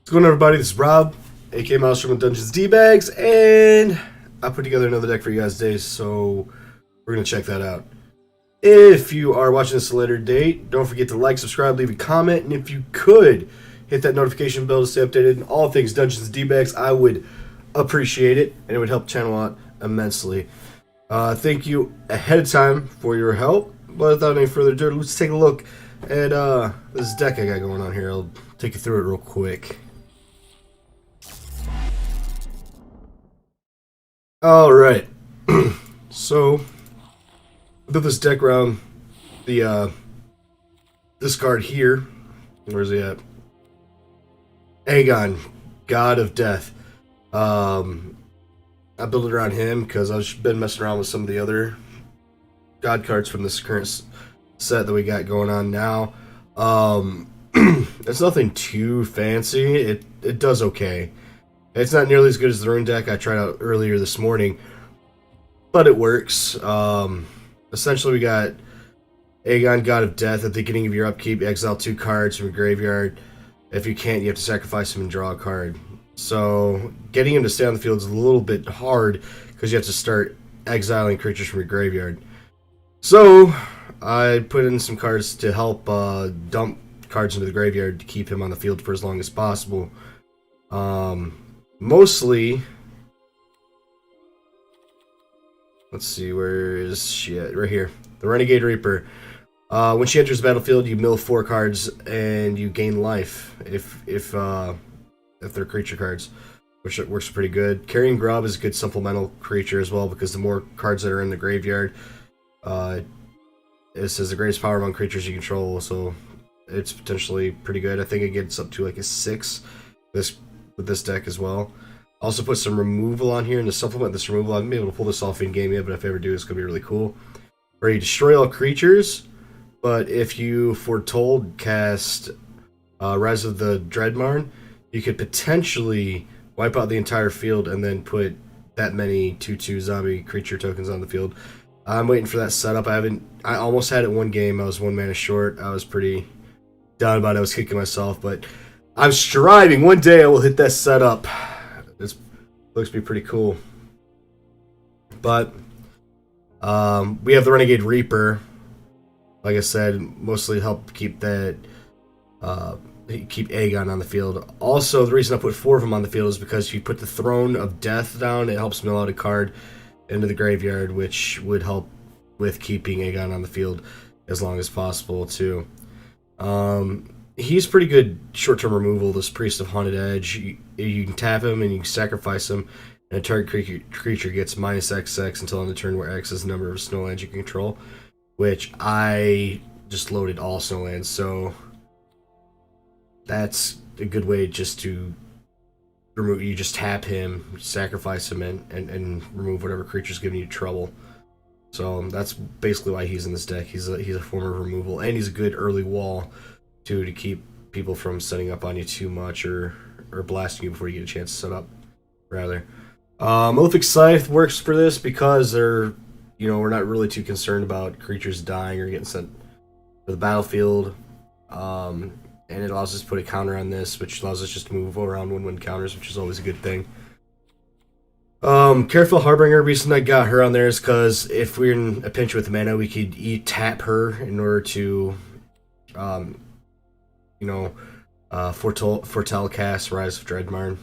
What's going on, everybody? This is Rob, aka Malstrum with Dungeons D-Bags, and I put together another deck for you guys today, so we're going to check that out. If you are watching this at a later date, don't forget to like, subscribe, leave a comment, and if you could, hit that notification bell to stay updated on all things Dungeons D-Bags. I would appreciate it, and it would help the channel out immensely. Thank you ahead of time for your help, but without any further ado, let's take a look at this deck I got going on here. I'll take you through it real quick. Alright, so I built this deck around the this card here. Where's he at? Aegon, God of Death. I built it around him because I've been messing around with some of the other God cards from this current set that we got going on now. It's nothing too fancy. It does okay. It's not nearly as good as the rune deck I tried out earlier this morning, but it works. Essentially, we got Aegon, God of Death. At the beginning of your upkeep, exile 2 cards from your graveyard. If you can't, you have to sacrifice him and draw a card. So, getting him to stay on the field is a little bit hard because you have to start exiling creatures from your graveyard. So, I put in some cards to help dump cards into the graveyard to keep him on the field for as long as possible. Mostly, let's see, where is she at? Right here. The Renegade Reaper. When she enters the battlefield, you mill 4 cards and you gain life if they're creature cards, which works pretty good. Carrying Grub is a good supplemental creature as well because the more cards that are in the graveyard, it says the greatest power among creatures you control, so it's potentially pretty good. I think it gets up to like a 6 with this deck as well. Also put some removal on here, and to supplement this removal, I haven't been able to pull this off in game yet, but if I ever do, it's going to be really cool. Where you destroy all creatures, but if you foretold cast Rise of the Dreadmarn, you could potentially wipe out the entire field and then put that many 2/2 zombie creature tokens on the field. I'm waiting for that setup. I almost had it one game. I was 1 mana short. I was pretty down about it. I was kicking myself, but I'm striving. One day I will hit that setup. It looks to be pretty cool. But we have the Renegade Reaper. Like I said, mostly help keep that keep Aegon on the field. Also, the reason I put 4 of them on the field is because if you put the Throne of Death down, it helps mill out a card into the graveyard, which would help with keeping Aegon on the field as long as possible too. He's pretty good short-term removal, this Priest of Haunted Edge. You can tap him and you can sacrifice him, and a target creature gets -XX until on the turn where X is the number of snowlands you can control, which I just loaded all snowlands, so that's a good way just to remove. You just tap him, sacrifice him, and remove whatever creature's giving you trouble. So that's basically why he's in this deck. He's a form of removal, and he's a good early wall to keep people from setting up on you too much or blasting you before you get a chance to set up, rather. Malefic Scythe works for this because we're not really too concerned about creatures dying or getting sent to the battlefield. And it allows us to put a counter on this, which allows us just to move around 1/1 counters, which is always a good thing. Careful Harbinger, reason I got her on there is because if we're in a pinch with mana, we could tap her in order to foretell cast Rise of Dreadmarn.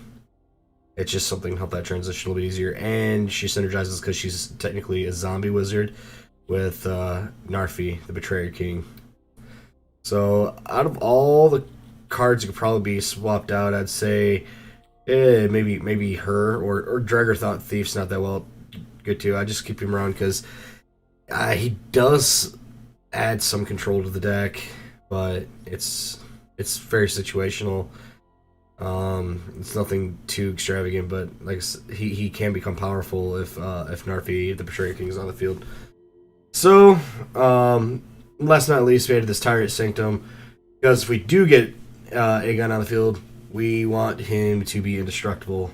It's just something to help that transition a little bit easier, and she synergizes because she's technically a zombie wizard with Narfi, the Betrayer King. So out of all the cards that could probably be swapped out, I'd say maybe her or Draggerthought Thief's not that well good too. I just keep him around because he does add some control to the deck, but it's very situational. It's nothing too extravagant, but like he can become powerful if Narfi, the Betrayer King, is on the field. So last but not least, we added this Tyrant Sanctum because if we do get Aegon on the field, we want him to be indestructible,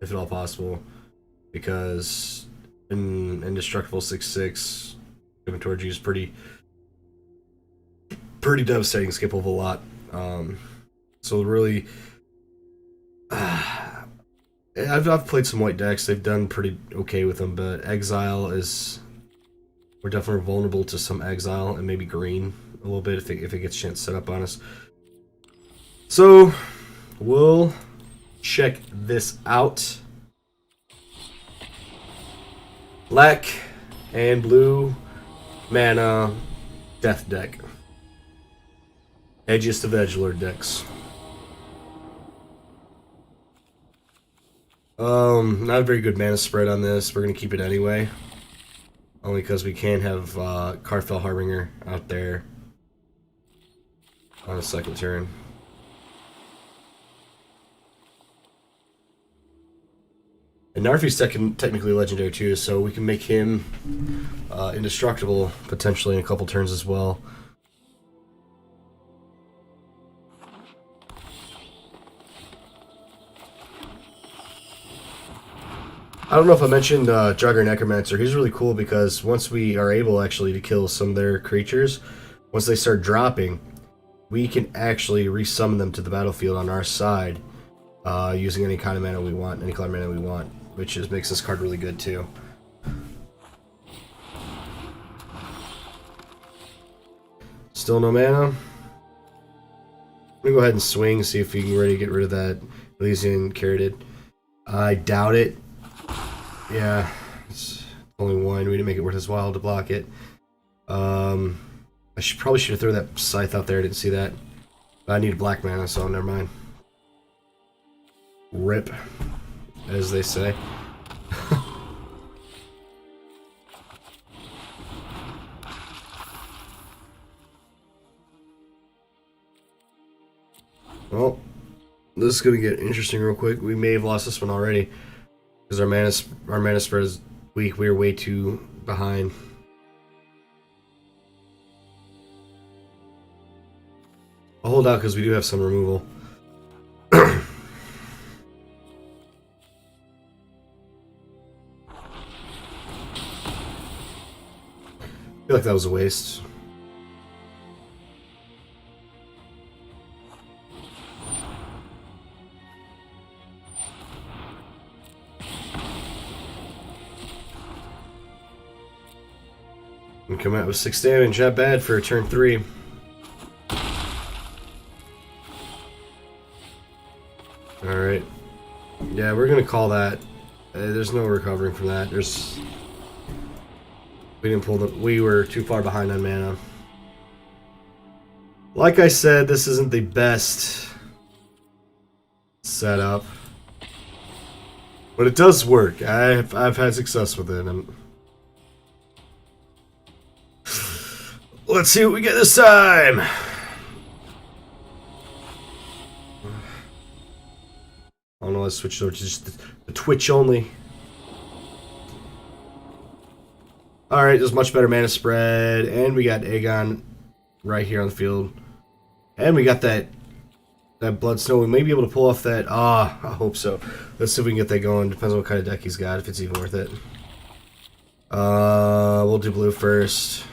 if at all possible, because an indestructible 6/6 coming towards you is pretty devastating. Skip over a lot. So really, I've played some white decks. They've done pretty okay with them, but exile is we're definitely vulnerable to some exile and maybe green a little bit if it gets a chance set up on us. So we'll check this out. Black and blue mana death deck. Edgiest of edgelord decks. Not a very good mana spread on this. We're gonna keep it anyway. Only because we can have Karfell Harbinger out there on a second turn. And Narfi's technically legendary too, so we can make him indestructible potentially in a couple turns as well. I don't know if I mentioned Jugger Necromancer. He's really cool because once we are able actually to kill some of their creatures, once they start dropping, we can actually resummon them to the battlefield on our side using any kind of mana we want, any color mana we want, which just makes this card really good too. Still no mana. I'm gonna go ahead and swing, see if we can ready to get rid of that Elysian Caryatid. I doubt it. Yeah, it's only one. We didn't make it worth his while to block it. I probably should have thrown that scythe out there. I didn't see that. But I need a black mana, so never mind. Rip, as they say. Well, this is gonna get interesting real quick. We may have lost this one already. Because our mana spread is weak. We are way too behind. I'll hold out because we do have some removal. I feel like that was a waste. And come out with 6 damage, not bad for a turn 3. Alright. Yeah, we're gonna call that. There's no recovering from that. We were too far behind on mana. Like I said, this isn't the best setup. But it does work. I've had success with it. Let's see what we get this time. Oh no, let's switch over to just the Twitch only. Alright, there's much better mana spread, and we got Aegon right here on the field. And we got that Blood Snow. We may be able to pull off that. I hope so. Let's see if we can get that going. Depends on what kind of deck he's got, if it's even worth it. We'll do blue first.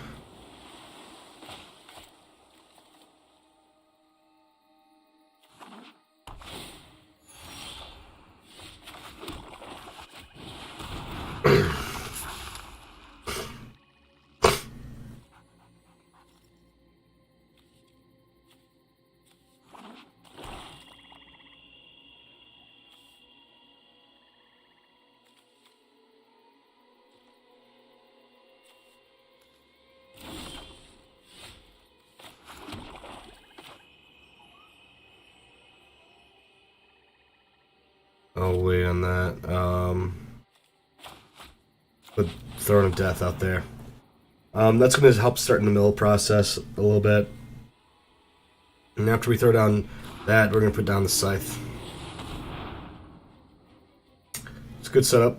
I'll wait on that. But throwing a death out there. That's going to help start in the mill process a little bit. And after we throw down that, we're going to put down the scythe. It's a good setup.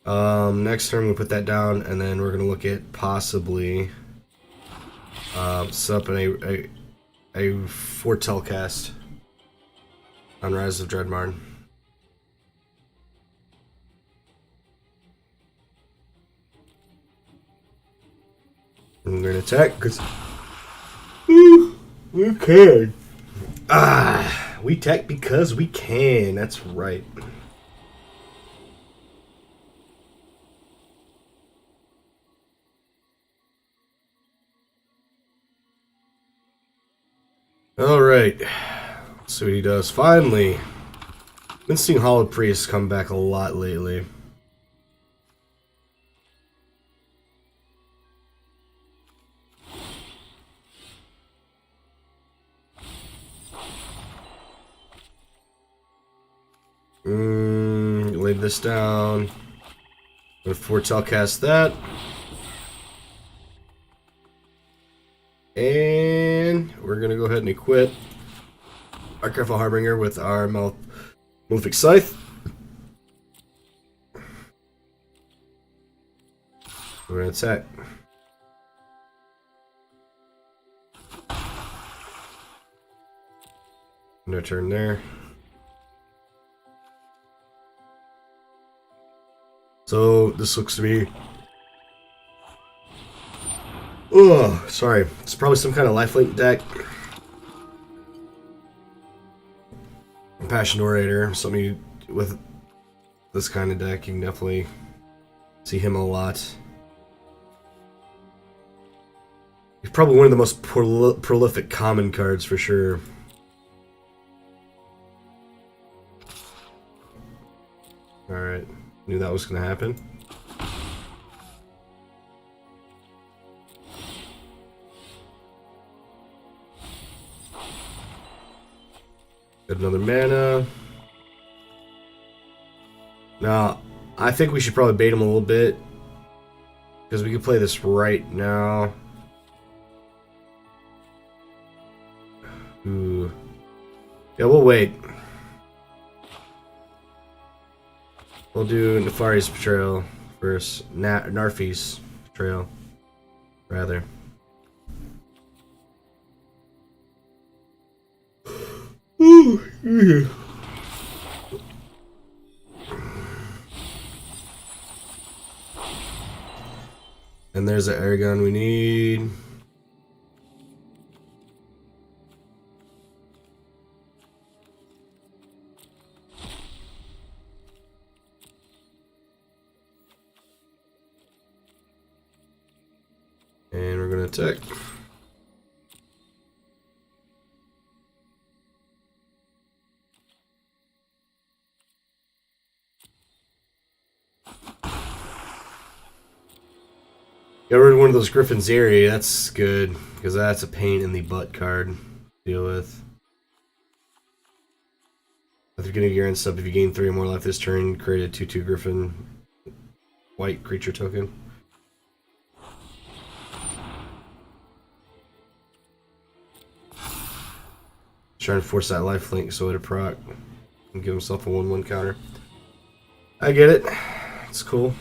Next turn, we'll put that down, and then we're going to look at possibly set up a foretell cast on Rise of Dreadmarn. I'm gonna attack because we can. We attack because we can. That's right. Alright. Let's see what he does. Finally. Been seeing Hollow Priest come back a lot lately. Lay this down. I'm gonna foretell cast that. And we're gonna go ahead and equip our Careful Harbinger with our Malefic Scythe. We're gonna attack. No turn there. So this looks to be. Oh, sorry. It's probably some kind of lifelink deck. Passion Orator, something you, with this kind of deck, you can definitely see him a lot. He's probably one of the most prolific common cards for sure. Alright, knew that was going to happen. Got another mana. Now, I think we should probably bait him a little bit, because we could play this right now. Ooh. Yeah, we'll wait. We'll do Nefari's Betrayal first. Narfi's Betrayal, rather. Ooh, yeah. And there's the air gun we need. And we're gonna attack. Got rid of one of those Griffin's Eyrie. That's good, because that's a pain in the butt card to deal with. At the beginning of your end step, if you gain 3 or more life this turn, create a 2/2 Griffin white creature token. Trying to force that lifelink so it'll proc and give himself a 1/1 counter. I get it. It's cool.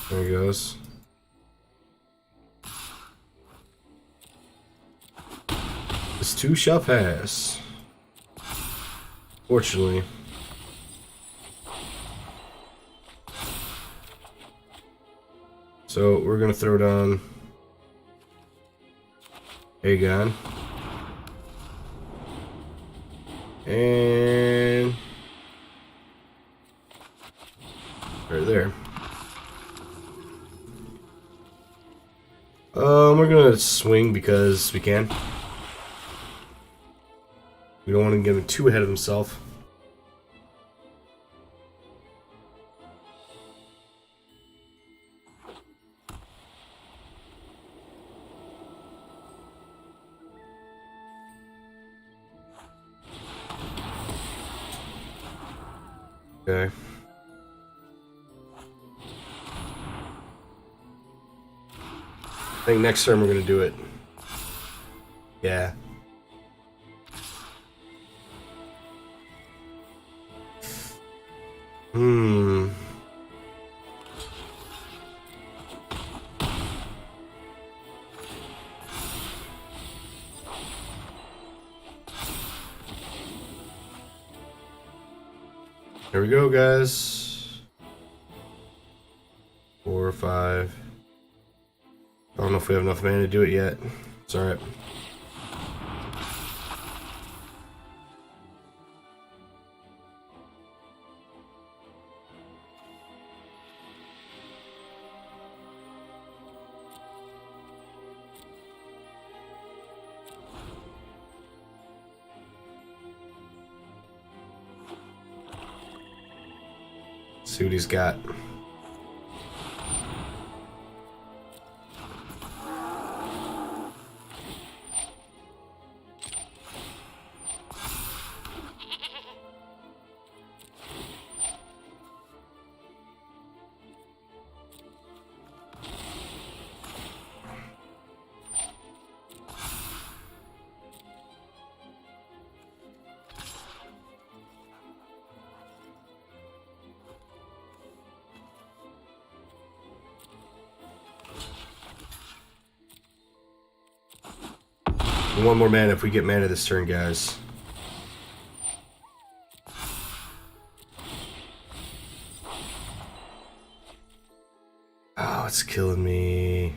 There he goes. This 2 shall pass. Fortunately. So we're gonna throw down Aegon. And right there. We're gonna swing because we can. We don't want to get him too ahead of himself. Okay. I think next turn we're gonna do it. Yeah. There we go, guys. 4 or 5. I don't know if we have enough mana to do it yet. It's alright. See what he's got. One more mana if we get mana this turn, guys. Oh, it's killing me.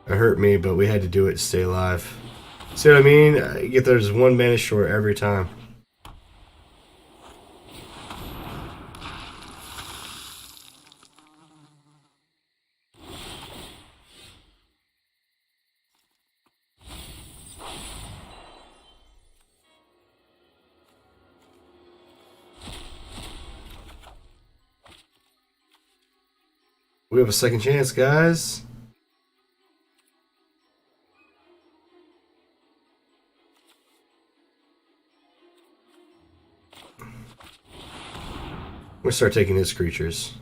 It hurt me, but we had to do it to stay alive. See what I mean? You get there's one mana short every time. We have a second chance, guys. We're gonna start taking his creatures.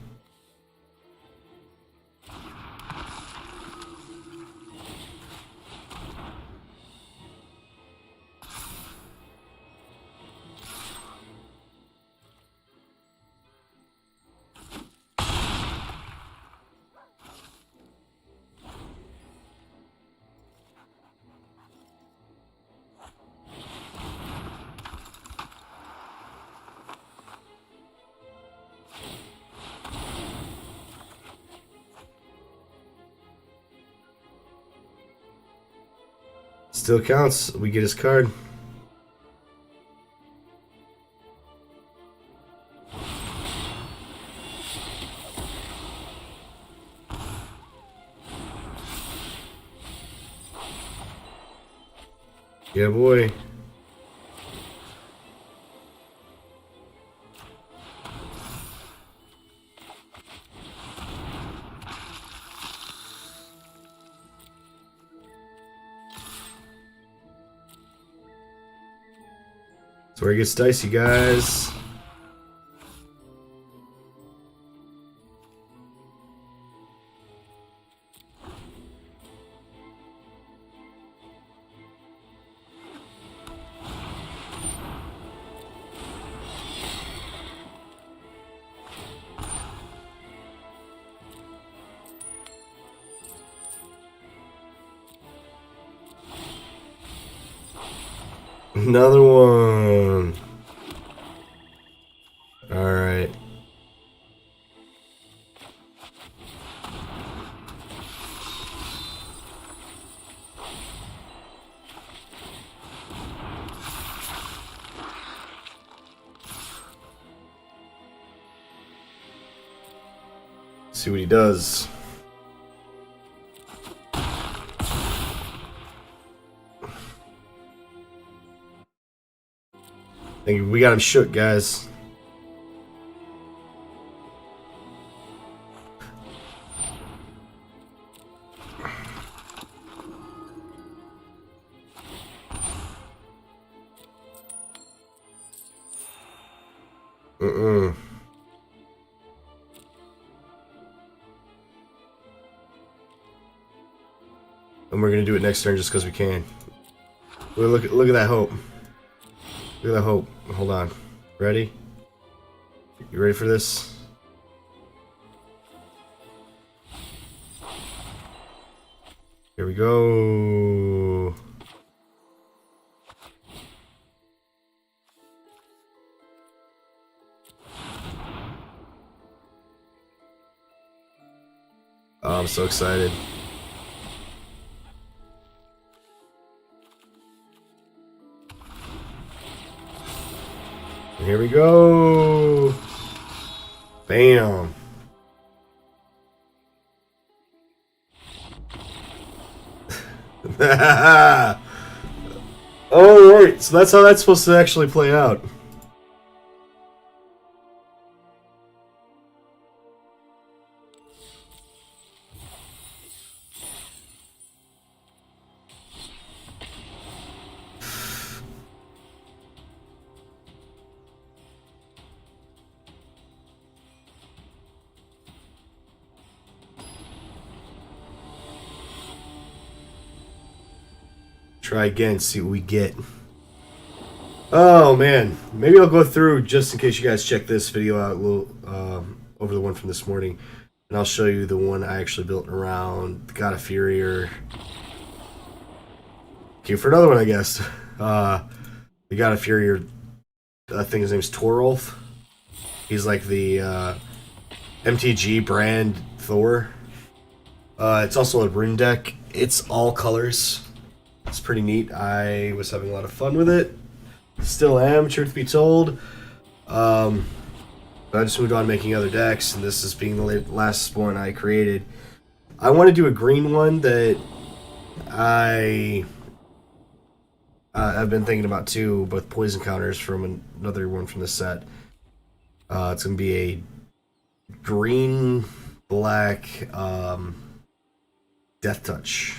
Still counts. We get his card. Yeah, boy. That's where it gets dicey, guys. Another one. All right. See what he does. I think we got him shook, guys. And we're gonna do it next turn just because we can. Look at that hope. Look at that hope. Hold on. Ready? You ready for this? Here we go. Oh, I'm so excited. And here we go. Bam. Alright, so that's how that's supposed to actually play out. Try again, see what we get. Oh man, maybe I'll go through just in case you guys check this video out a little over the one from this morning, and I'll show you the one I actually built around God of Fury or came for another one, I guess. The God of Fury, or I think his name's Torolf. He's like the MTG brand Thor. It's also a rune deck. It's all colors. It's pretty neat. I was having a lot of fun with it. Still am, truth be told. But I just moved on making other decks, and this is being the last one I created. I want to do a green one that I've been thinking about too, but poison counters from another one from the set. It's going to be a green, black, Death Touch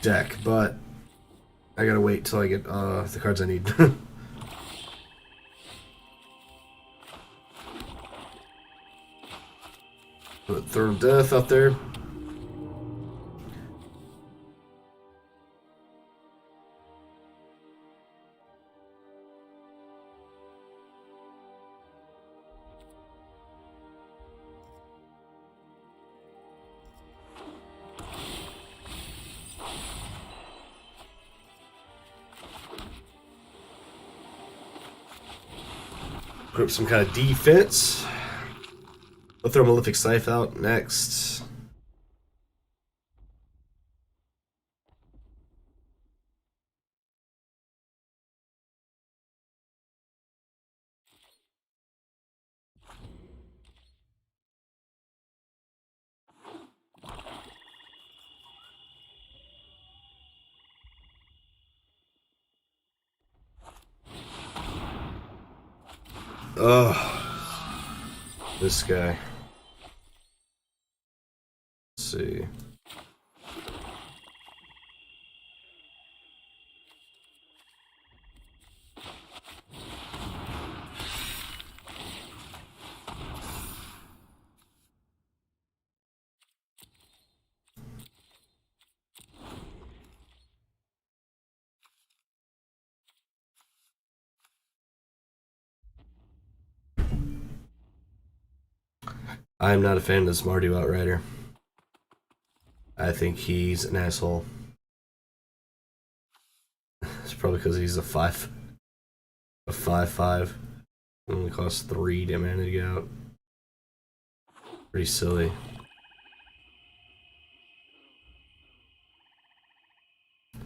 deck, but I gotta wait till I get the cards I need. Put Third Death out there. Put up some kind of defense. I'll throw Malefic Scythe out next. Oh, this guy. Let's see. I'm not a fan of this Mardu Outrider. I think he's an asshole. It's probably because he's a 5/5. Only costs 3 mana to get out. Pretty silly. I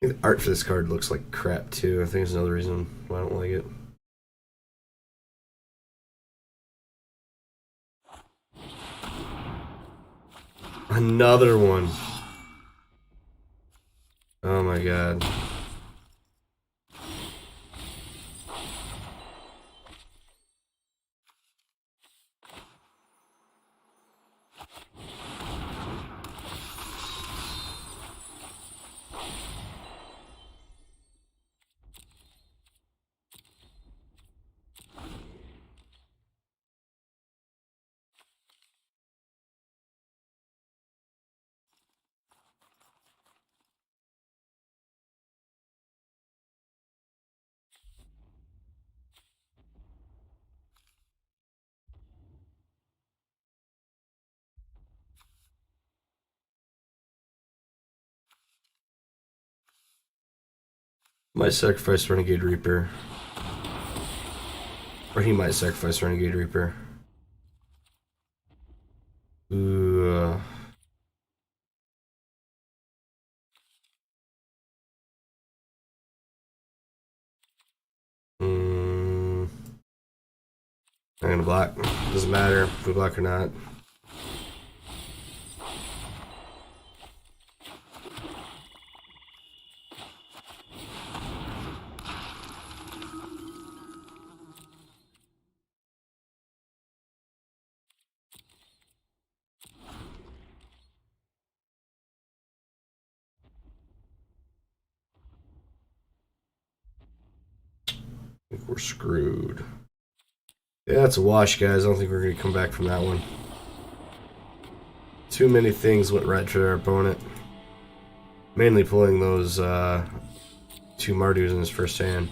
think the art for this card looks like crap too. I think there's another reason why I don't like it. Another one. Oh my god. Might sacrifice Renegade Reaper. Or he might sacrifice Renegade Reaper. Ooh. I'm gonna block. Doesn't matter if we block or not. I think we're screwed. Yeah, it's a wash, guys. I don't think we're gonna come back from that one. Too many things went right for our opponent. Mainly pulling those two Mardus in his first hand.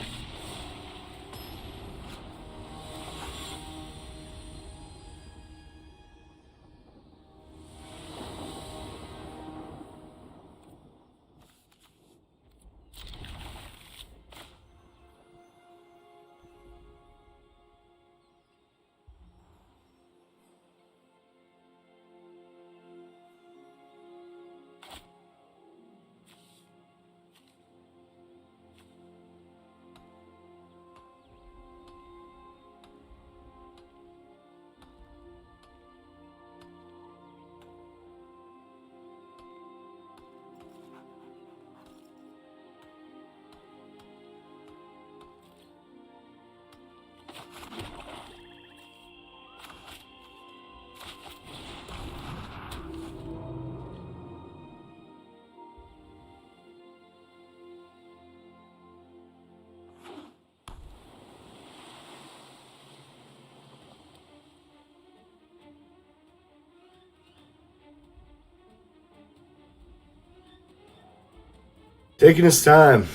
Taking his time.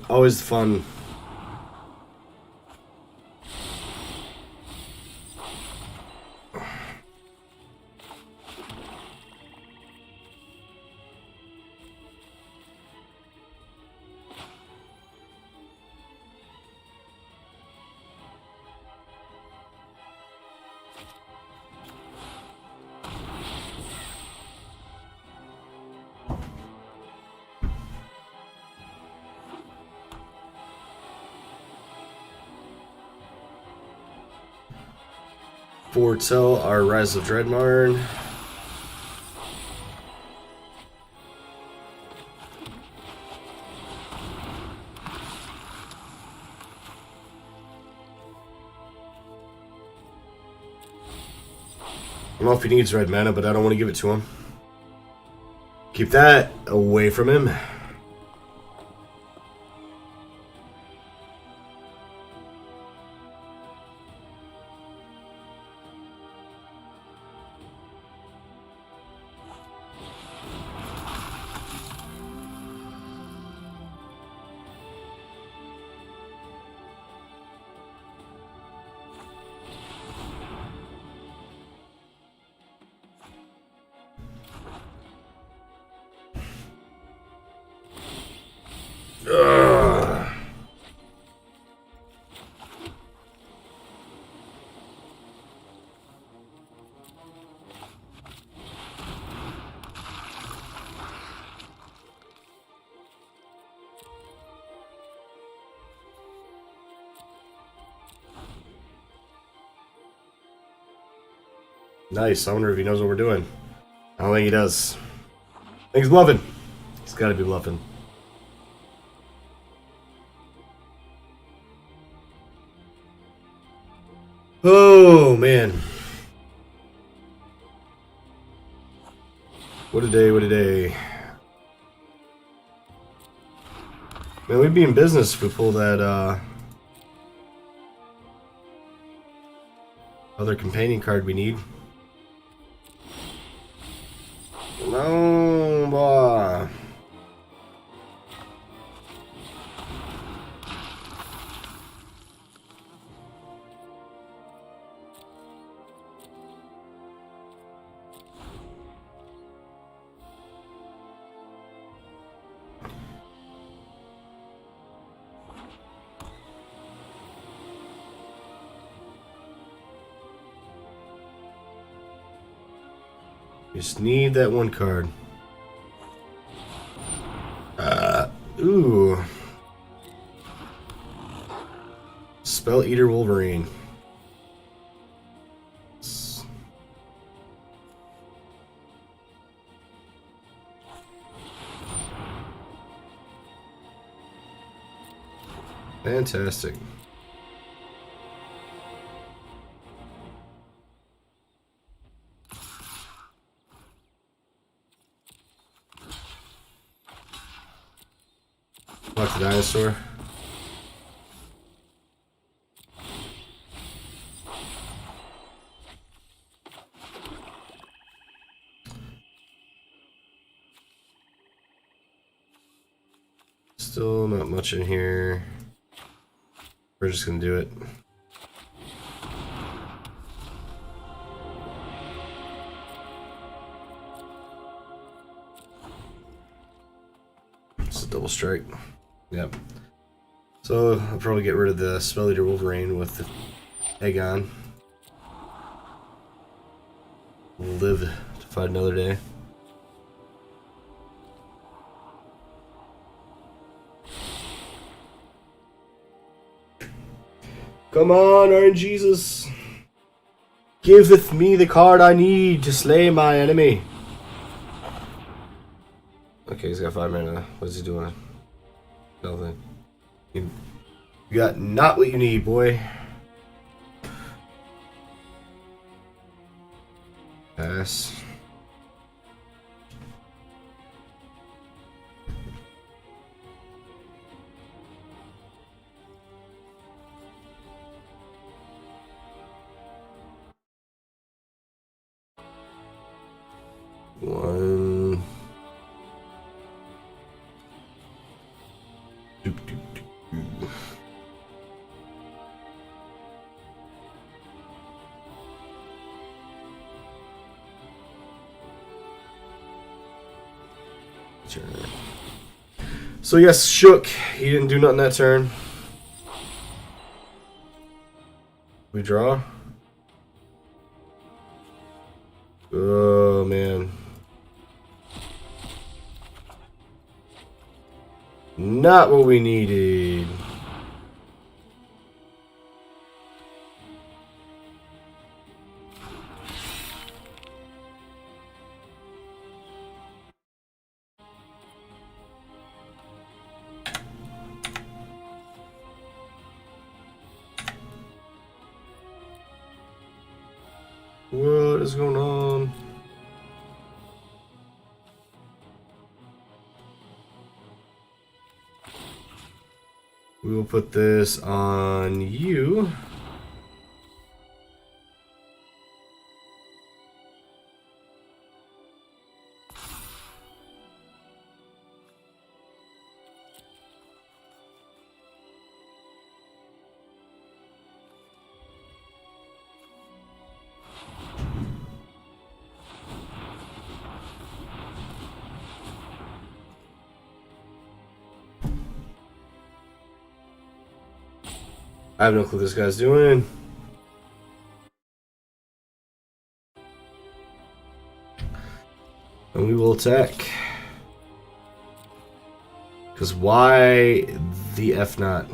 Always fun. Foretell our Rise of Dreadmarn. I don't know if he needs red mana, but I don't want to give it to him. Keep that away from him. Ugh. Nice. I wonder if he knows what we're doing. I don't think he does. I think he's bluffing. He's got to be bluffing. Oh, man. What a day, what a day. Man, we'd be in business if we pull that, other companion card we need. No, boy. Just need that one card. Ooh. Spell Eater Wolverine. Fantastic. Fuck the dinosaur. Still not much in here. We're just gonna do it. It's a double strike. Yep. So I'll probably get rid of the Spell Eater Wolverine with the Aegon. Live to fight another day. Come on, Iron Jesus. Giveth me the card I need to slay my enemy. Okay, he's got 5 mana. What is he doing? Nothing. You got not what you need, boy. Pass. One. Doop, doop, doop. So yes, Shook. He didn't do nothing that turn. We draw. Oh man. Not what we needed. What is going on? We will put this on you. I have no clue what this guy's doing. And we will attack. Because why the F not?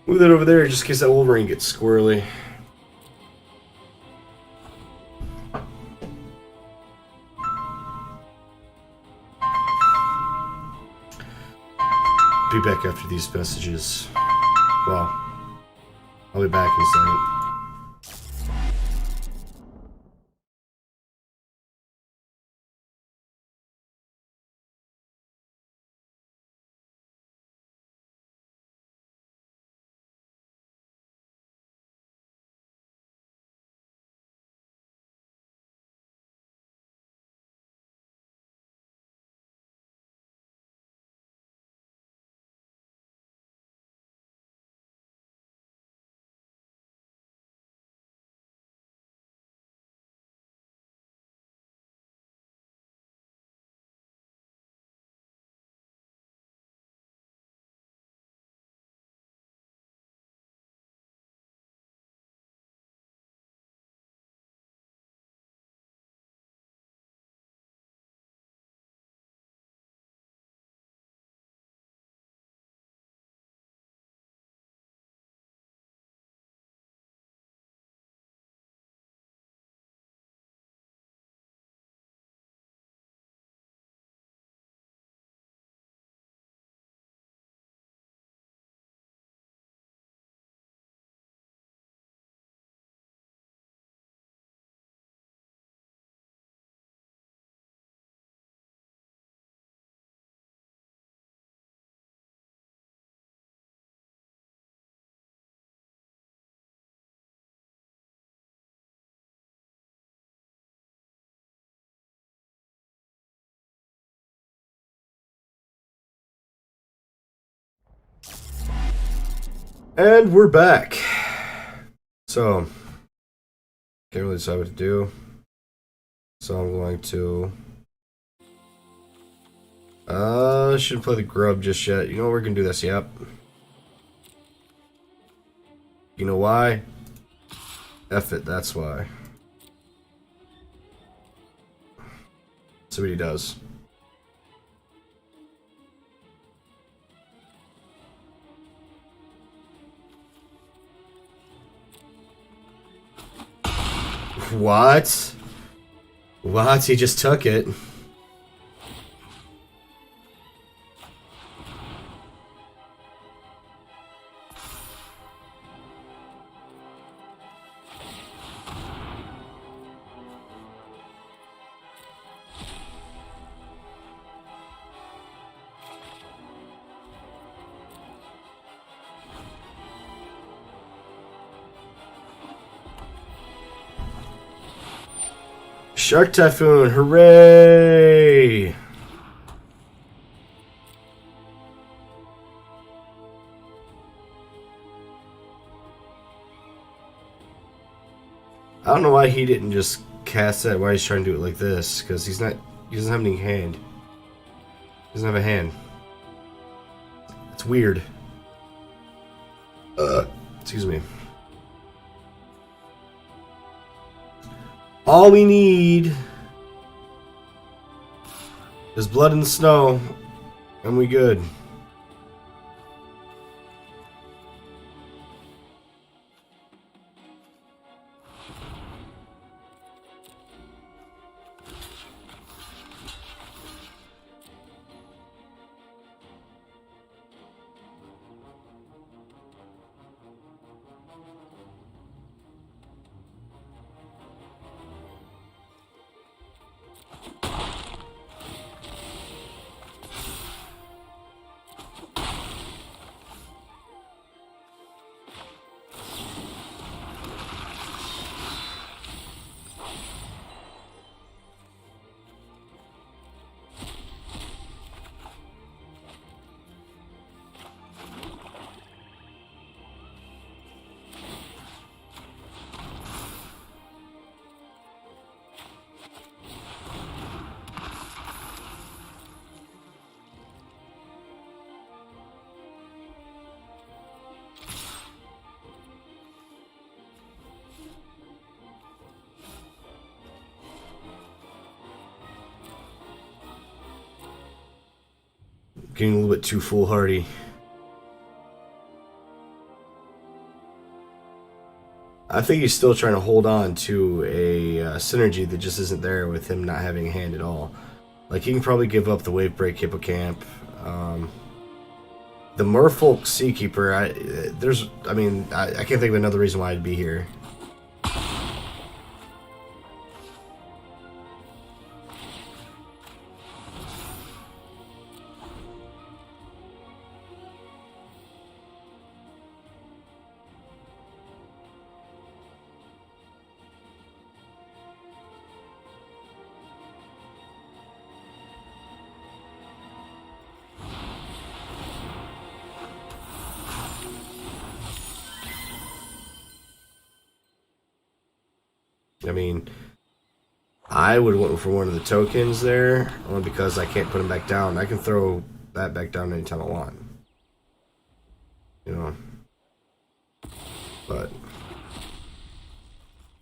Move that over there just in case that Wolverine gets squirrely. Be back after these messages. Well, I'll be back in a second. And we're back. So, can't really decide what to do. So I'm going to... shouldn't play the grub just yet. You know we're gonna do this, yep. You know why? F it, that's why. See what he does. What? What? He just took it. Shark Typhoon, hooray! I don't know why he didn't just cast that, why he's trying to do it like this, because he doesn't have any hand. He doesn't have a hand. It's weird. Excuse me. All we need is blood in the snow, and we good. Getting a little bit too foolhardy. I think he's still trying to hold on to a synergy that just isn't there with him not having a hand at all. Like, he can probably give up the Wave Break Hippocamp. The Merfolk Seakeeper, I can't think of another reason why I'd be here. I mean, I would want for one of the tokens there, only because I can't put him back down. I can throw that back down anytime I want. You know. But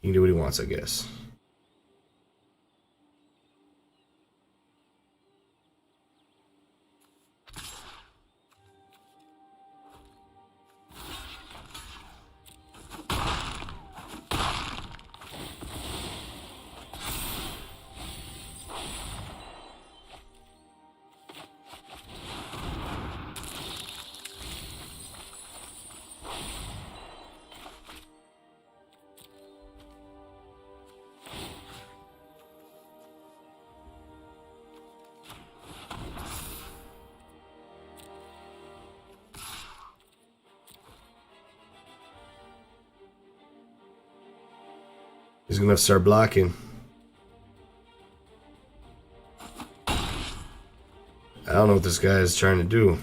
he can do what he wants, I guess. He's gonna have to start blocking. I don't know what this guy is trying to do.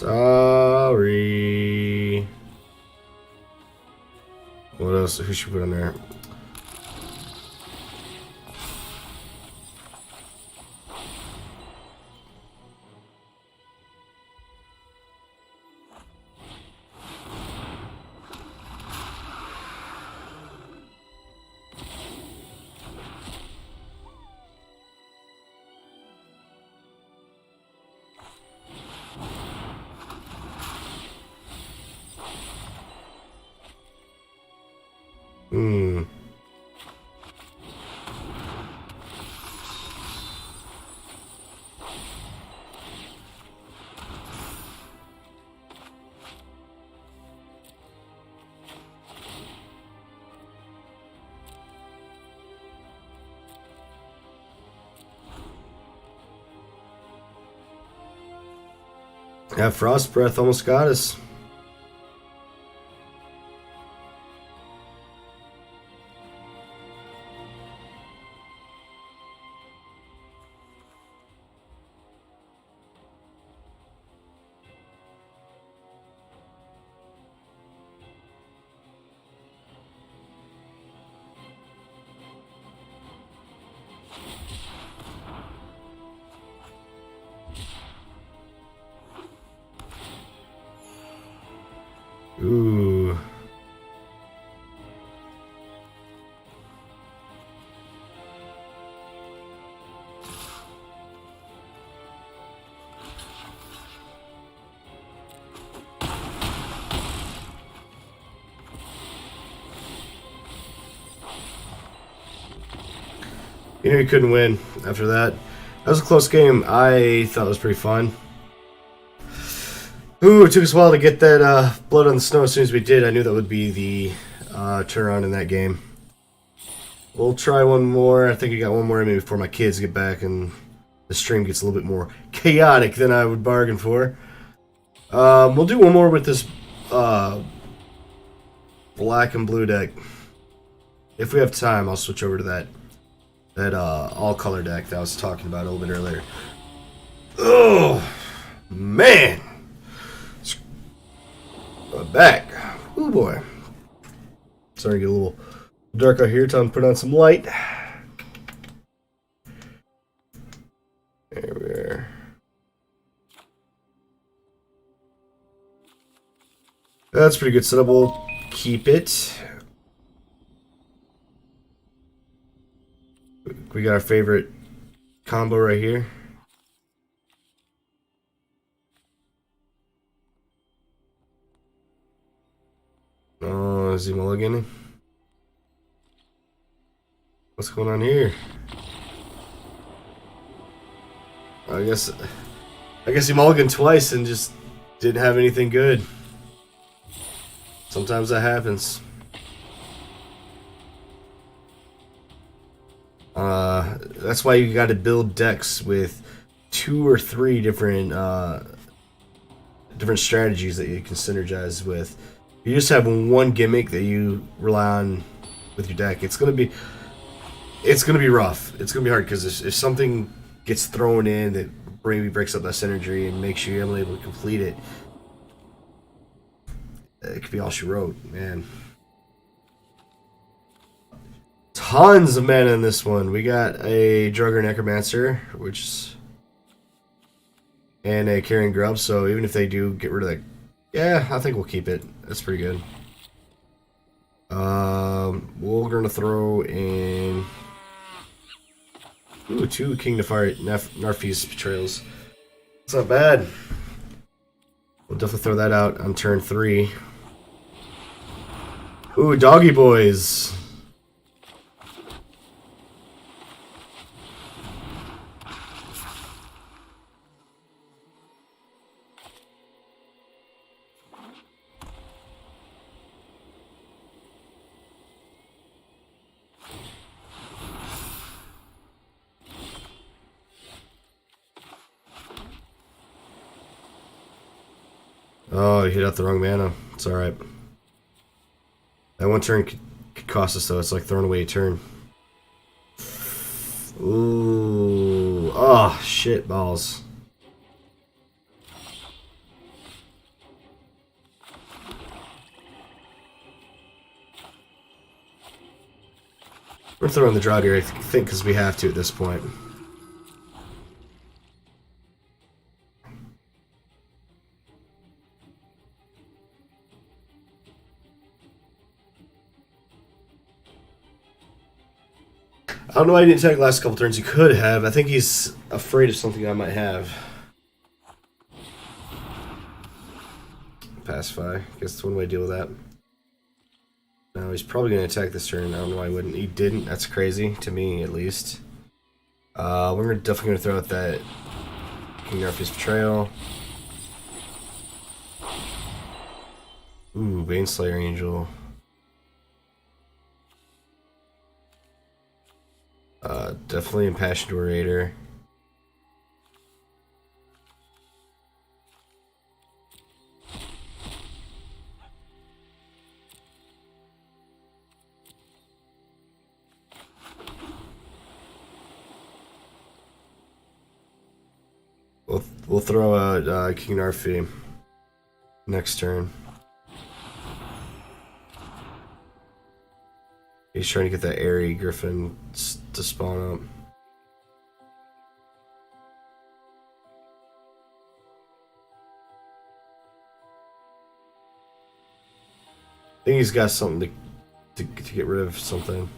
Sorry. What else? Who should we put on there? Hmm. Yeah, Frost Breath almost got us. Ooh. You knew you couldn't win after that. That was a close game. I thought it was pretty fun. Ooh, it took us a while to get that blood on the snow. As soon as we did, I knew that would be the turnaround in that game. We'll try one more. I think I got one more in me before my kids get back and the stream gets a little bit more chaotic than I would bargain for. We'll do one more with this black and blue deck. If we have time, I'll switch over to that all-color deck that I was talking about a little bit earlier. Oh, man. Back. Oh boy. Starting to get a little dark out here. Time to put on some light. There we are. That's pretty good setup. We'll keep it. We got our favorite combo right here. Oh, is he mulliganing? What's going on here? I guess he mulliganed twice and just didn't have anything good. Sometimes that happens. That's why you got to build decks with 2 or 3 different strategies that you can synergize with. You just have one gimmick that you rely on with your deck. It's gonna be rough. It's gonna be hard because if something gets thrown in that maybe breaks up that synergy and makes you unable to complete it, it could be all she wrote, man. Tons of mana in this one. We got a Drugger Necromancer, and a Carrion Grub. So even if they do get rid of that, yeah, I think we'll keep it. That's pretty good. We're gonna throw in 2 King Nefari Narfe's Betrayals. It's not bad. We'll definitely throw that out on turn 3. Ooh, Doggy Boys. Oh, you hit out the wrong mana. It's alright. That one turn could cost us, though. It's like throwing away a turn. Ooh. Oh, shit balls. We're throwing the Draugr, I think, because we have to at this point. I don't know why he didn't attack the last couple turns. He could have. I think he's afraid of something I might have. Pacify. Guess that's one way to deal with that. No, he's probably going to attack this turn. I don't know why he wouldn't. He didn't. That's crazy, to me at least. We're definitely going to throw out that King Narfi's Betrayal. Ooh, Baneslayer Angel. Definitely Impassioned Orator. We'll throw out King Narfi next turn. He's trying to get that Airy Griffin to spawn up. I think he's got something to get rid of something.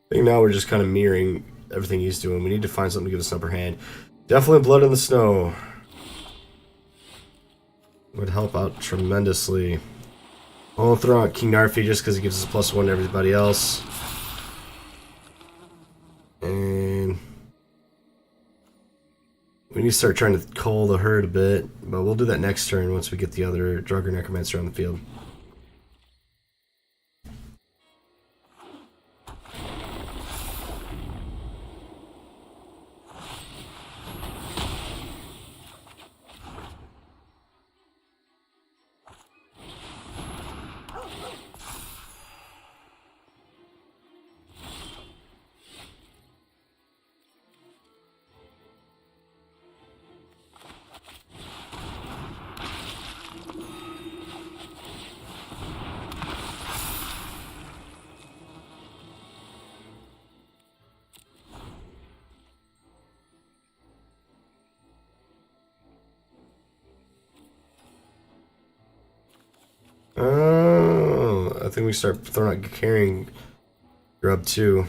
I think now we're just kind of mirroring everything he's doing. We need to find something to give us an upper hand. Definitely Blood in the Snow would help out tremendously. I'll throw out King Narfi just because he gives us a +1 to everybody else. And we need to start trying to cull the herd a bit, but we'll do that next turn once we get the other Draugr Necromancer on the field. Oh, I think we start throwing out carrying grub too.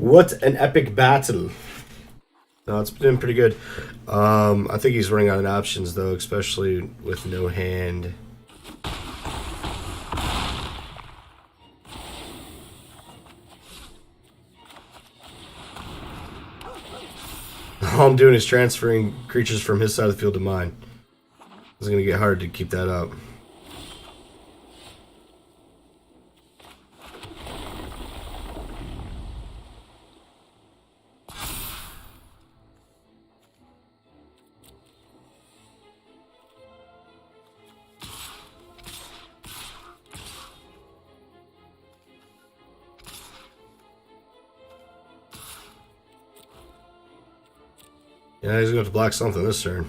What an epic battle. No, it's been pretty good. I think he's running out of options though, especially with no hand. All I'm doing is transferring creatures from his side of the field to mine. It's gonna get hard to keep that up. Yeah, he's going to have to block something this turn.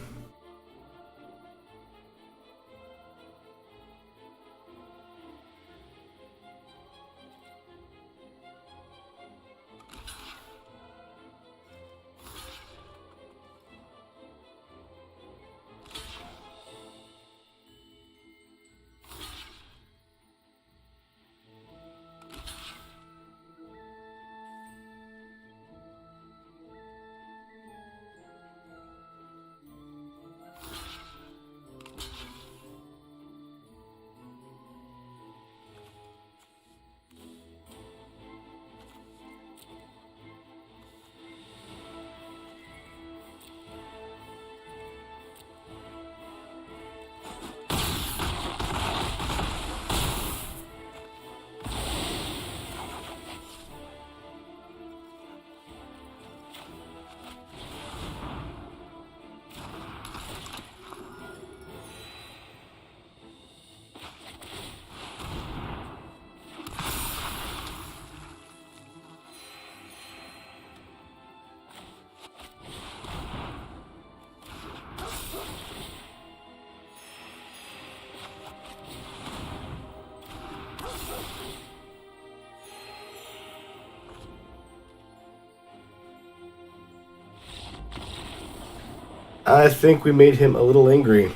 I think we made him a little angry.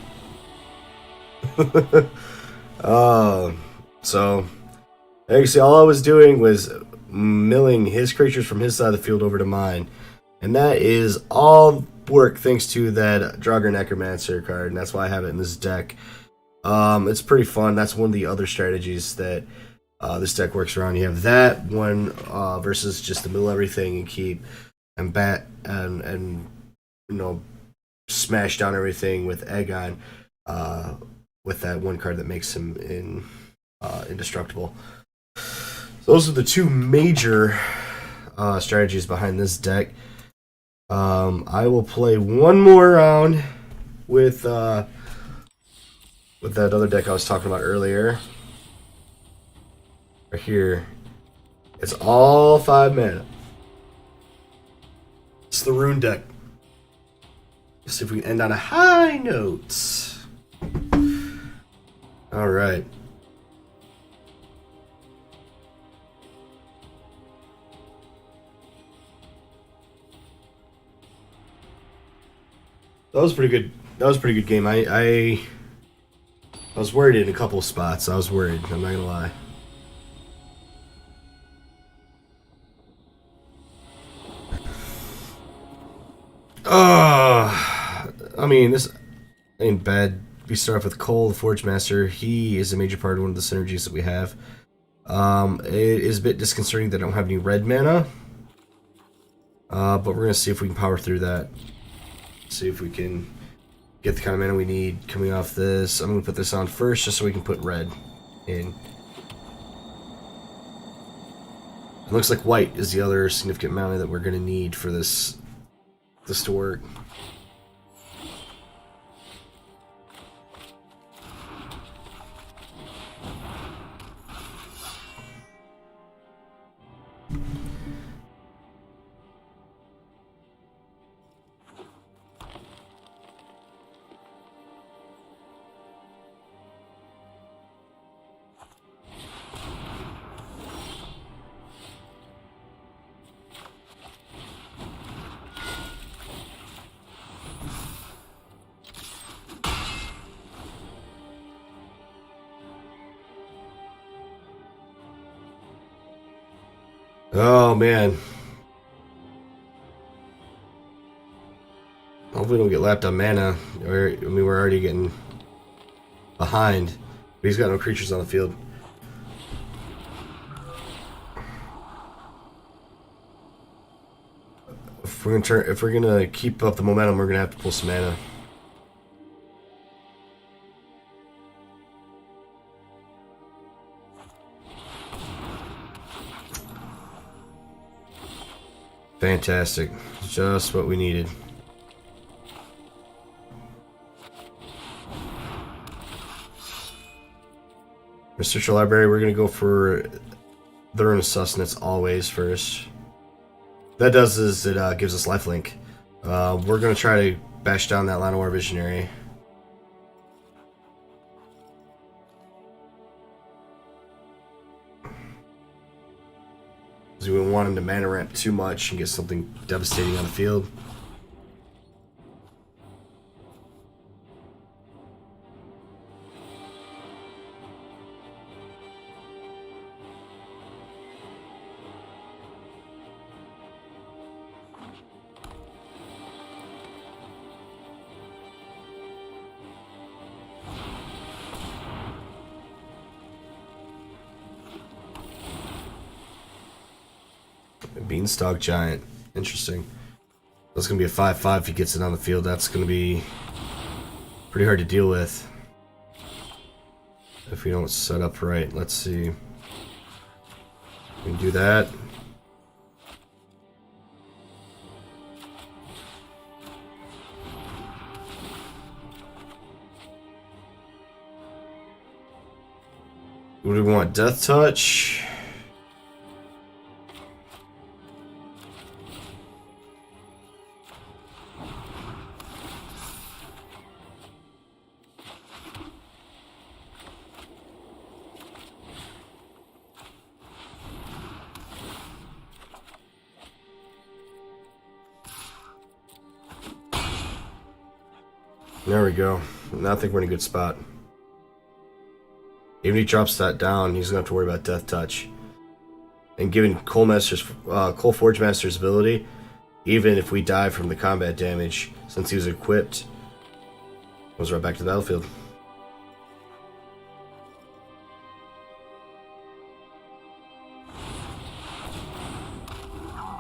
So, as you see, all I was doing was milling his creatures from his side of the field over to mine. And that is all work thanks to that Draugr Necromancer card, and that's why I have it in this deck. It's pretty fun. That's one of the other strategies that this deck works around. You have that one versus just to mill everything and keep and bat and you know, smash down everything with Aegon with that one card that makes him indestructible. Those are the two major strategies behind this deck. I will play one more round with that other deck I was talking about earlier. Right here. It's all 5 mana. It's the Rune deck. Let's see if we can end on a high note. Alright. That was pretty good. That was a pretty good game. I was worried in a couple of spots. I was worried. I'm not gonna lie. I mean, this ain't bad. We start off with Cole, the Forge Master. He is a major part of one of the synergies that we have. It is a bit disconcerting that I don't have any red mana. But we're gonna see if we can power through that. See if we can get the kind of mana we need coming off this. I'm gonna put this on first just so we can put red in. It looks like white is the other significant mana that we're gonna need for this to work. Oh man, Hopefully we don't get lapped on mana. Or, I mean, we're already getting behind. But he's got no creatures on the field. If we're gonna keep up the momentum, we're gonna have to pull some mana. Fantastic. Just what we needed. Research the library, we're gonna go for the Rune of Sustenance always first. That does is it gives us lifelink. We're gonna try to bash down that Llanowar Visionary. Because we wouldn't want him to mana ramp too much and get something devastating on the field. Beanstalk Giant. Interesting. That's going to be a 5/5 if he gets it on the field. That's going to be pretty hard to deal with if we don't set up right. Let's see. We can do that. What do we want? Death Touch? There we go. Now I think we're in a good spot. Even if he drops that down, he's gonna have to worry about Death Touch. And given Coal Forge Master's ability, even if we die from the combat damage, since he was equipped, goes right back to the battlefield.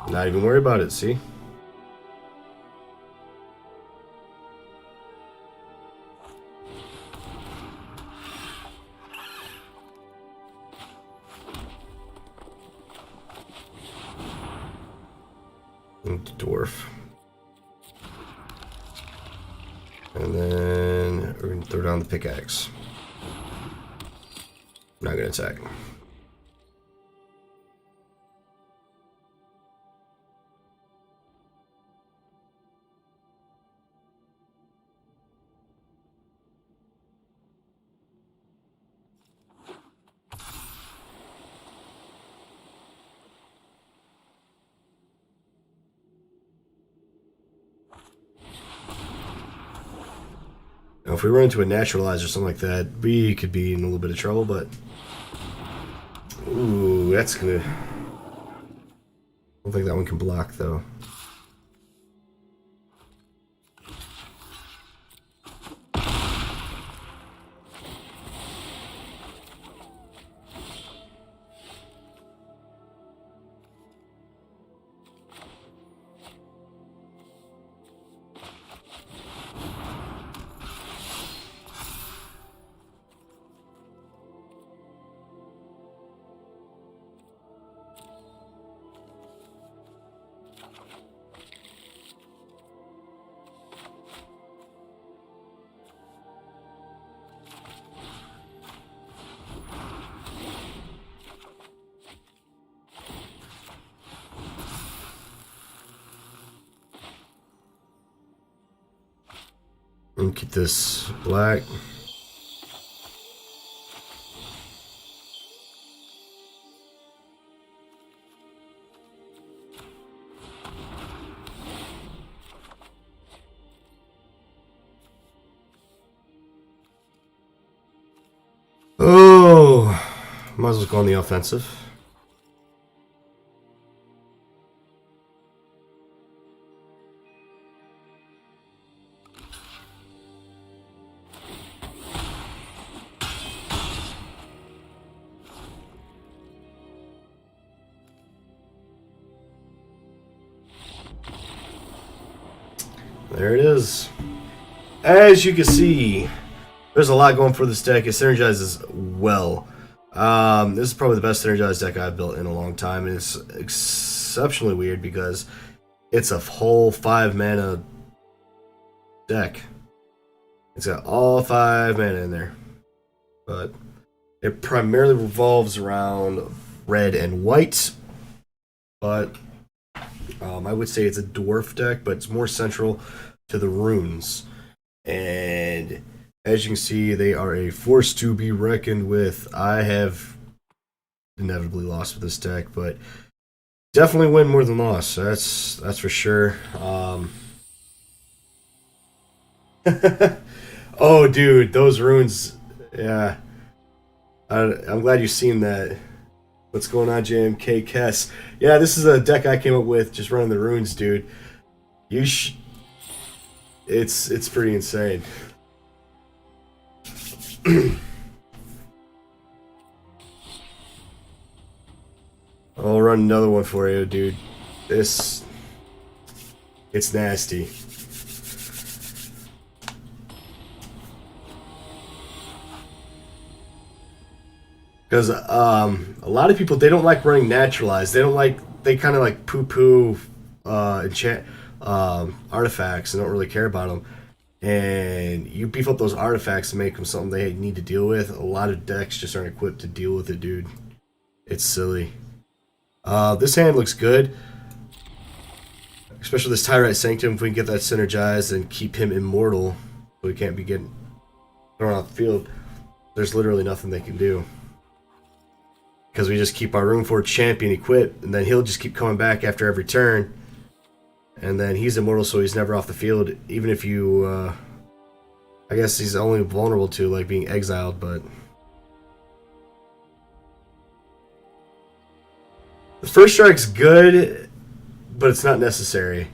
Not even worry about it, see? Dwarf. And then we're going to throw down the pickaxe. Not going to attack. Now, if we run into a naturalize or something like that, we could be in a little bit of trouble, but... Ooh, that's gonna... I don't think that one can block, though. And keep this black. Oh, might as well go on the offensive. There it is. As you can see, there's a lot going for this deck. It synergizes well. This is probably the best synergized deck I've built in a long time, and it's exceptionally weird because it's a whole 5 mana deck. It's got all 5 mana in there, but it primarily revolves around red and white. But I would say it's a dwarf deck, but it's more central to the runes. And as you can see, they are a force to be reckoned with. I have inevitably lost with this deck, but definitely win more than loss. That's for sure. Oh, dude, those runes. Yeah, I'm glad you've seen that. What's going on, JMK Kess? Yeah, this is a deck I came up with just running the runes, dude. It's pretty insane. I'll run another one for you, dude. It's nasty. Because a lot of people, they don't like running naturalized. They kind of like poo-poo enchant artifacts and don't really care about them. And you beef up those artifacts and make them something they need to deal with. A lot of decks just aren't equipped to deal with it, dude. It's silly. This hand looks good. Especially this Tyrite Sanctum, if we can get that synergized and keep him immortal, so he can't be getting thrown off the field. There's literally nothing they can do. Because we just keep our Runeforge champion equipped, and then he'll just keep coming back after every turn. And then he's immortal, so he's never off the field, even if you, I guess he's only vulnerable to, like, being exiled, but... The first strike's good, but it's not necessary.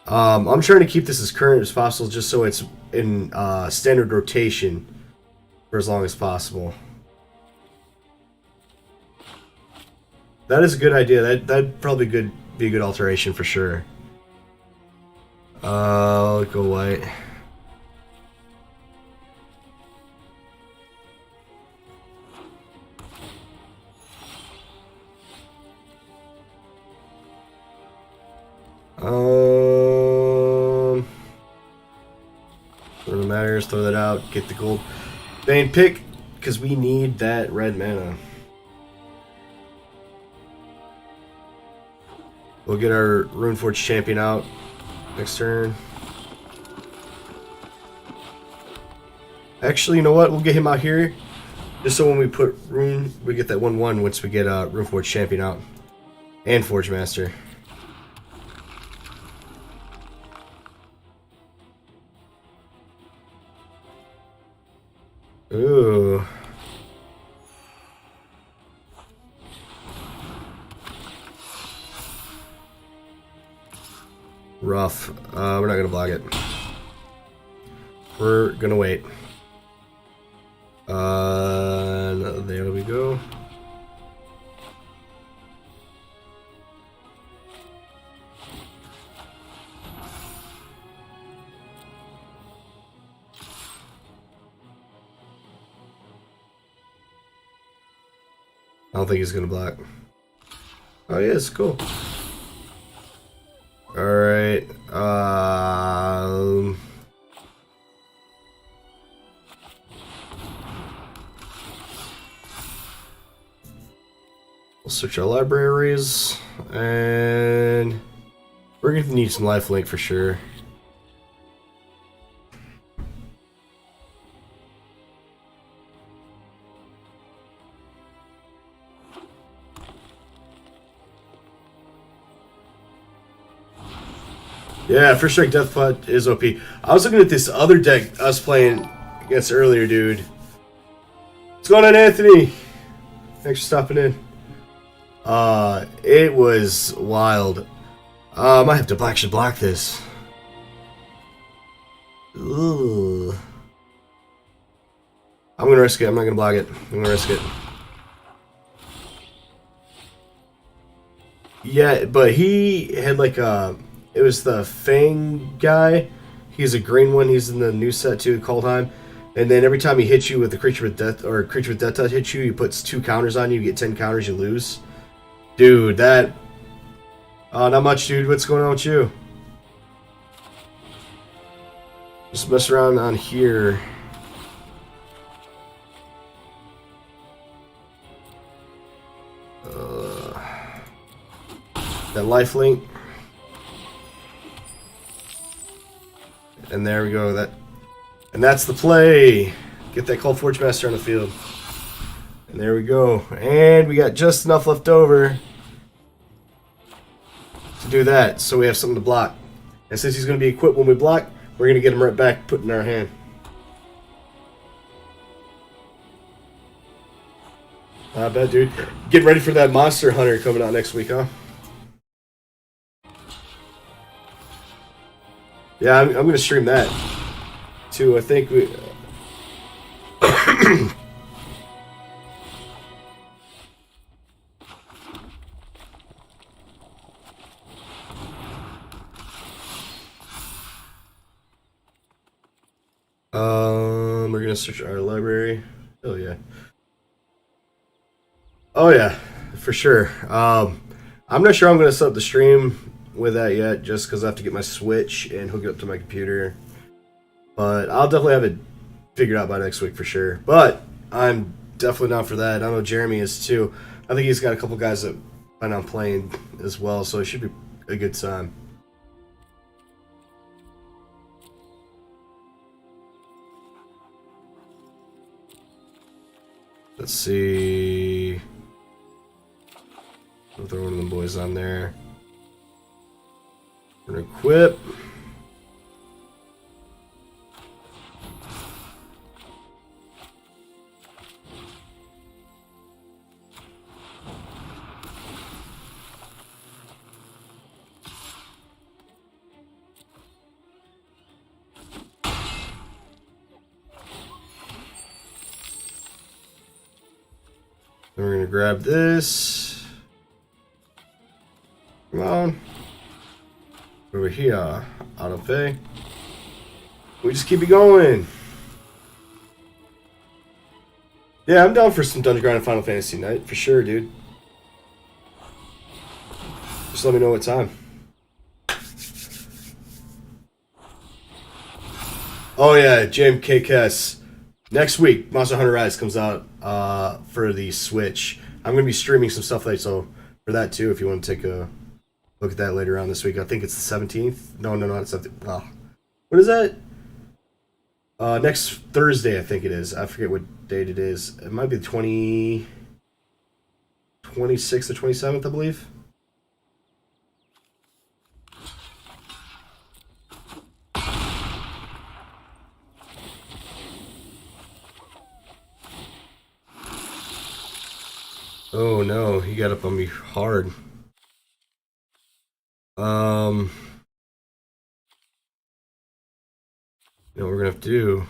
I'm trying to keep this as current as possible, just so it's in standard rotation for as long as possible. That is a good idea. That'd probably be a good alteration for sure. I'll go white. Doesn't matter, just throw that out, get the gold Bane pick, because we need that red mana. We'll get our Runeforge champion out next turn. Actually, you know what? We'll get him out here. Just so when we put Rune, we get that 1/1 once we get Runeforge champion out. And Forge Master. Ooh. Rough. We're not gonna block it. We're gonna wait. There we go. I don't think he's gonna block. Oh yeah, it's cool. Alright, we'll search our libraries, and we're gonna need some lifelink for sure. Yeah, First Strike Deathpot is OP. I was looking at this other deck I was playing against earlier, dude. What's going on, Anthony? Thanks for stopping in. It was wild. I might have to actually block this. Ooh. I'm gonna risk it. I'm not gonna block it. I'm gonna risk it. Yeah, but he had like a It was the Fang guy. He's a green one. He's in the new set too, Kaldheim. And then every time he hits you with a creature with death or a creature with death touch hits you, he puts 2 counters on you. You get 10 counters, you lose. Dude, that. Oh, not much, dude. What's going on with you? Just mess around on here. That life link. And there we go. And that's the play. Get that Cold Forge Master on the field. And there we go. And we got just enough left over to do that. So we have something to block. And since he's going to be equipped when we block, we're going to get him right back put in our hand. Not bad, dude. Get ready for that Monster Hunter coming out next week, huh? Yeah, I'm going to stream that, too. I think we... we're going to search our library. Oh, yeah. Oh, yeah, for sure. I'm not sure I'm going to set up the stream with that yet, just because I have to get my Switch and hook it up to my computer. But I'll definitely have it figured out by next week for sure. But I'm definitely down for that. I know Jeremy is too. I think he's got a couple guys that plan on playing as well, so it should be a good time. Let's see. I'll throw one of them boys on there. We're gonna equip. Then we're gonna grab this. Come on. Over here, auto pay. We just keep it going. Yeah, I'm down for some Dungeon Grind and Final Fantasy night for sure, dude. Just let me know what time. Oh yeah, James KKS. Next week, Monster Hunter Rise comes out for the Switch. I'm gonna be streaming some stuff later, so for that too, if you want to take a look at that later on this week. I think it's the 17th. No, it's not. Oh. What is that? Next Thursday, I think it is. I forget what date it is. It might be the 26th or 27th, I believe. Oh no, he got up on me hard. You know what we're gonna have to do?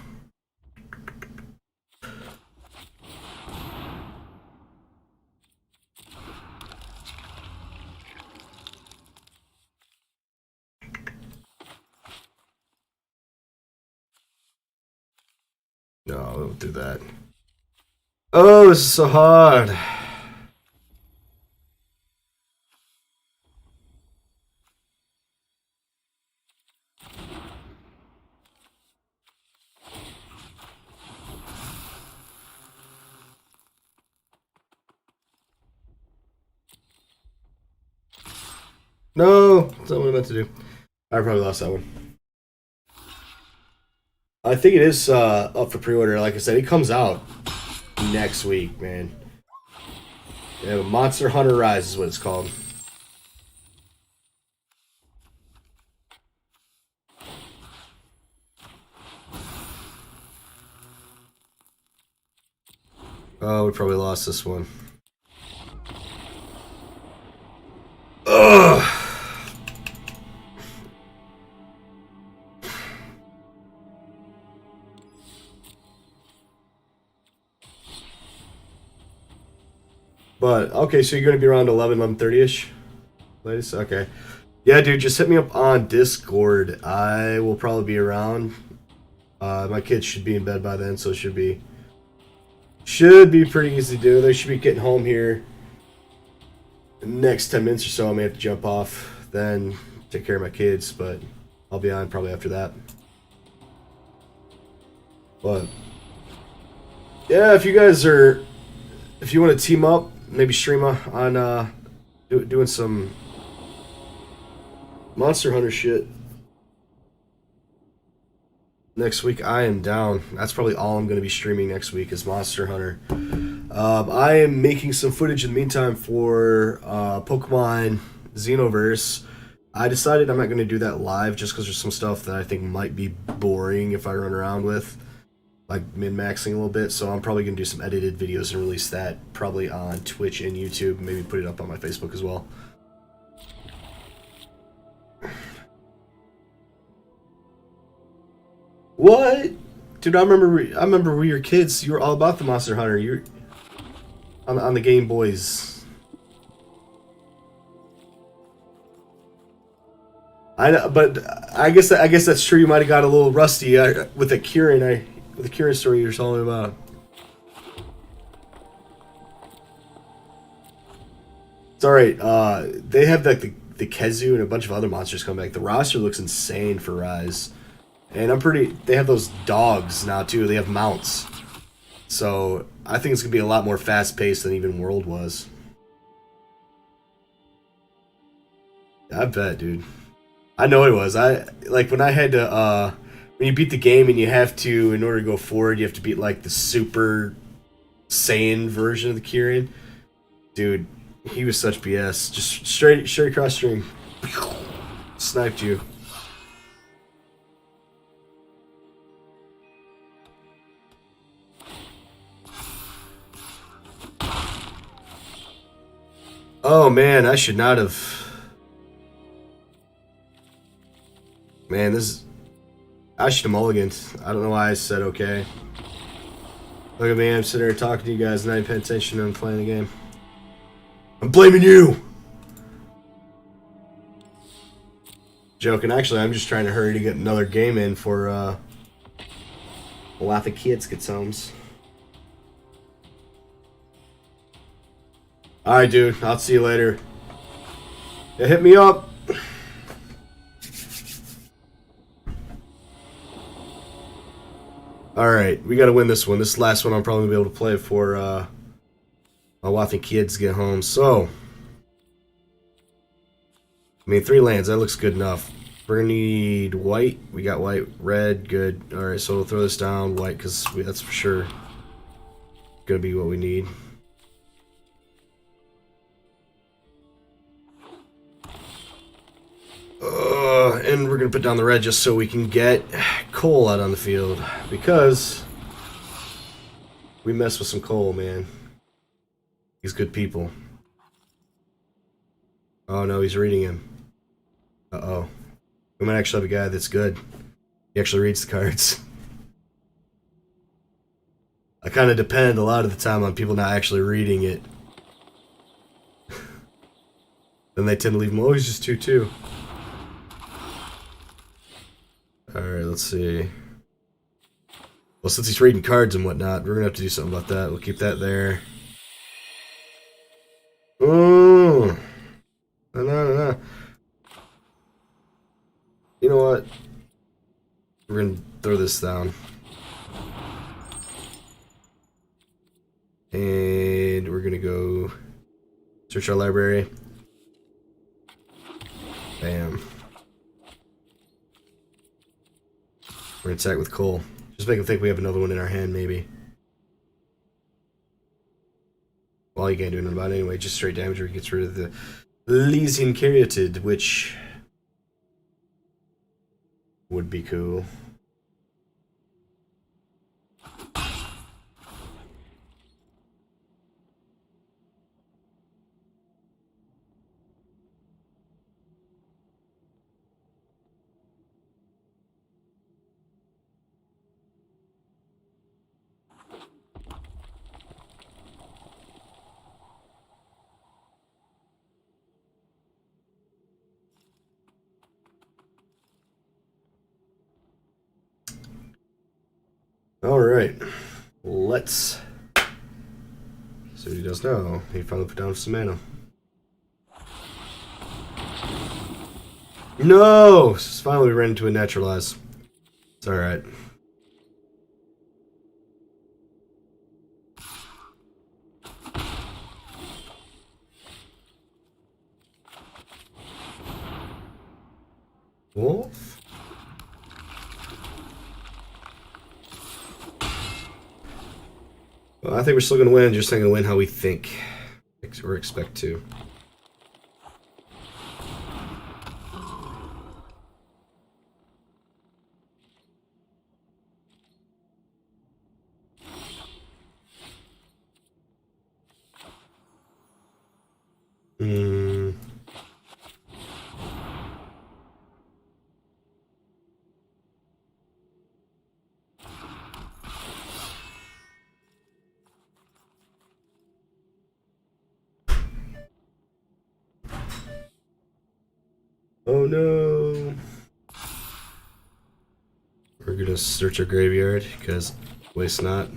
No, I won't do that. Oh, this is so hard. No, that's not what I meant to do. I probably lost that one. I think it is up for pre-order. Like I said, it comes out next week, man. Yeah, Monster Hunter Rise is what it's called. Oh, we probably lost this one. Ugh. But, okay, so you're going to be around 11, 11:30-ish? Latest? Okay. Yeah, dude, just hit me up on Discord. I will probably be around. My kids should be in bed by then, so it should be pretty easy to do. They should be getting home here in the next 10 minutes or so. I may have to jump off, then take care of my kids, but I'll be on probably after that. But yeah, if you want to team up, maybe stream on doing some Monster Hunter shit next week, I am down. That's probably all I'm going to be streaming next week is Monster Hunter. I am making some footage in the meantime for Pokemon Xenoverse. I decided I'm not going to do that live just because there's some stuff that I think might be boring if I run around with, like min-maxing a little bit. So I'm probably going to do some edited videos and release that probably on Twitch and YouTube. Maybe put it up on my Facebook as well. What? Dude, I remember we were kids. You were all about the Monster Hunter. You're on the Game Boys. I know, but I guess that's true. You might have got a little rusty with the Kieran story you're telling me about. It's all right. They have like the Kezu and a bunch of other monsters come back. The roster looks insane for Rise. And they have those dogs now too. They have mounts. So I think it's going to be a lot more fast paced than even World was. I bet, dude. I know it was. Like when I had to, when you beat the game and you have to, in order to go forward, you have to beat like the Super Saiyan version of the Kirin. Dude, he was such BS. Just straight across string. Sniped you. Oh man, I should not have. Man, I should have mulliganed. I don't know why I said okay. Look at me, I'm sitting here talking to you guys and I ain't paying attention and I'm playing the game. I'm blaming you! Joking, actually, I'm just trying to hurry to get another game in for a lot of kids gets homes. Alright, dude. I'll see you later. Yeah, hit me up. Alright, we gotta win this one. This last one I'm probably gonna be able to play for my Waffy kids get home. So, I mean, 3 lands, that looks good enough. We're gonna need white. We got white, red, good. Alright, so we'll throw this down, white, because that's for sure gonna be what we need. And we're going to put down the red just so we can get Cole out on the field. Because we mess with some Cole, man. He's good people. Oh no, he's reading him. Uh-oh. We might actually have a guy that's good. He actually reads the cards. I kind of depend a lot of the time on people not actually reading it. Then they tend to leave him, oh, he's just 2-2. Alright, let's see. Well, since he's reading cards and whatnot, we're gonna have to do something about that. We'll keep that there. Oh, no. You know what? We're gonna throw this down. And we're gonna go search our library. Bam. We're gonna attack with Cole. Just make him think we have another one in our hand, maybe. Well, you can't do anything about it anyway. Just straight damage or he gets rid of the Lysian Caryatid, which would be cool. Alright. Let's see what he does now. He finally put down some mana. No! Finally we ran into a naturalize. It's alright. Wolf? Well, I think we're still going to win, just not going to win how we think or expect to. Oh no. We're gonna search our graveyard because waste not.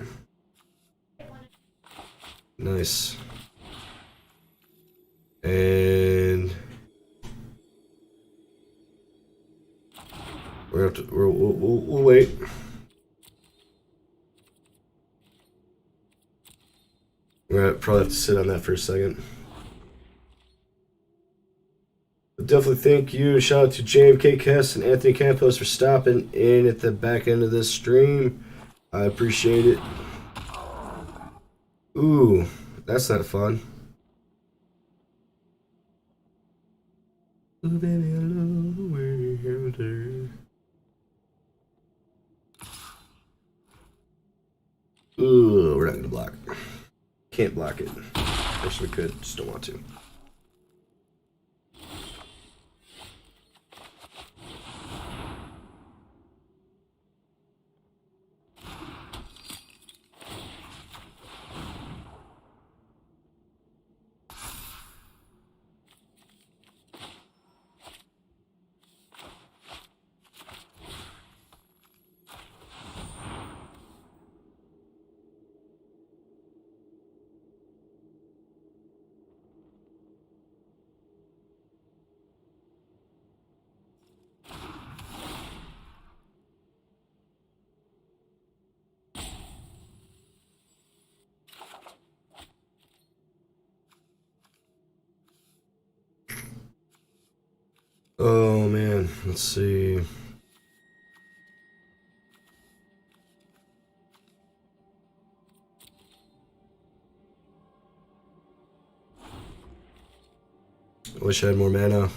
Nice. And we'll wait. We're gonna probably have to sit on that for a second. But definitely thank you. Shout out to JMK Kess and Anthony Campos for stopping in at the back end of this stream. I appreciate it. Ooh, that's not fun. Ooh, baby, I love the way you do. Ooh, we're not gonna block. Can't block it. Wish we could, just don't want to. Oh man, let's see. I wish I had more mana.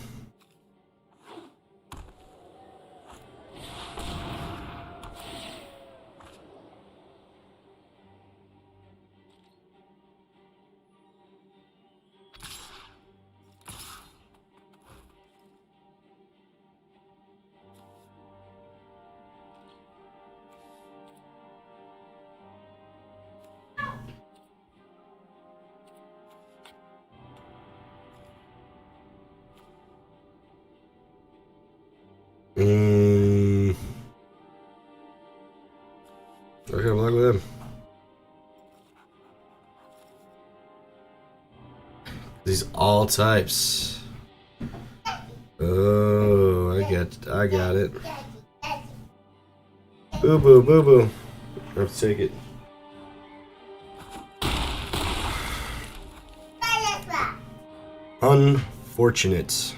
Okay, I'm along with him. These all types. Oh, I got it. Boo boo, boo boo. I have to take it. Unfortunate.